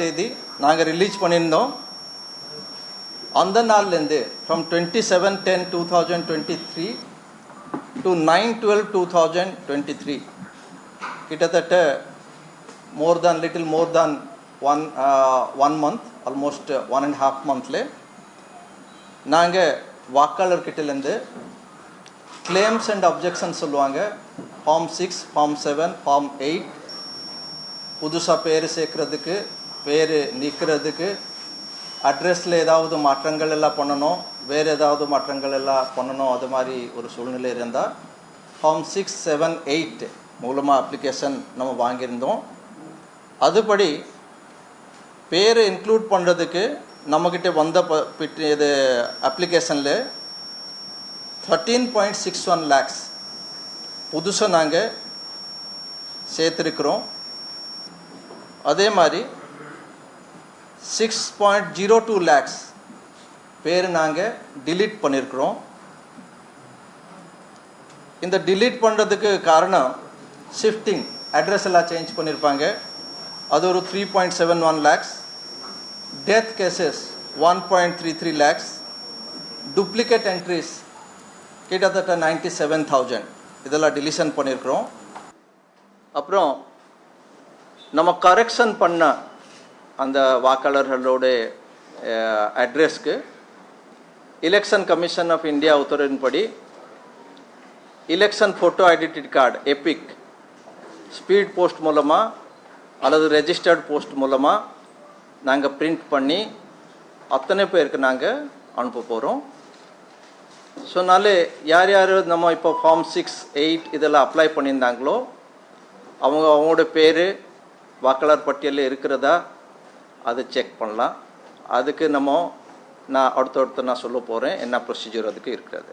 தேதி நாங்கள் ரிலீஸ் பண்ணியிருந்தோம். அந்த நாள்லேருந்து ஃப்ரம் 27/10/2023 to 9/12/2023 கிட்டத்தட்ட little more than one month, almost 1.5 months நாங்கள் வாக்காளர்கிட்டேருந்து claims and objections சொல்லுவாங்க. Form 6, Form 7, Form 8 புதுசாக பேர் சேர்க்கறதுக்கு, பேர் நீக்கிறதுக்கு, அட்ரஸில் ஏதாவது மாற்றங்கள் எல்லாம் பண்ணணும், வேறு ஏதாவது மாற்றங்கள் எல்லாம் பண்ணணும், அது மாதிரி ஒரு சூழ்நிலை இருந்தால் ஃபார்ம் 6, 7, 8 மூலமாக அப்ளிகேஷன் நம்ம வாங்கியிருந்தோம். அதுபடி பேர் இன்க்ளூட் பண்ணுறதுக்கு நம்மக்கிட்ட வந்த இது அப்ளிகேஷனில் 13.61 lakhs புதுசாக நாங்கள் சேர்த்துருக்குறோம். அதே மாதிரி 6.02 lakhs பேர் நாங்கள் டிலீட் பண்ணியிருக்கிறோம். இந்த டிலீட் பண்ணுறதுக்கு காரணம் ஷிஃப்டிங், அட்ரஸ் எல்லாம் சேஞ்ச் பண்ணியிருப்பாங்க, அது ஒரு 3.71 lakhs. Death cases 1.33 lakhs. Duplicate entries கிட்டத்தட்ட 97,000 இதெல்லாம் டிலீஷன் பண்ணியிருக்கிறோம். அப்புறம் நம்ம கரெக்ஷன் பண்ண அந்த வாக்காளர்களோட அட்ரஸ்க்கு எலெக்ஷன் கமிஷன் ஆஃப் இந்தியா உத்தரவின்படி election photo identity card Epic speed post மூலமாக அல்லது ரெஜிஸ்டர்ட் போஸ்ட் மூலமாக நாங்கள் பிரிண்ட் பண்ணி அத்தனை பேருக்கு நாங்கள் அனுப்ப போகிறோம். ஸோ நாளே யார் யார் நம்ம இப்போ ஃபார்ம் 6, 8 இதெல்லாம் அப்ளை பண்ணியிருந்தாங்களோ அவங்களோட பேர் வாக்காளர் பட்டியலில் இருக்கிறதா அதை செக் பண்ணலாம். அதுக்கு நான் அடுத்தடுத்து நான் சொல்ல போகிறேன் என்ன ப்ரொசீஜர் அதுக்கு இருக்கிறது.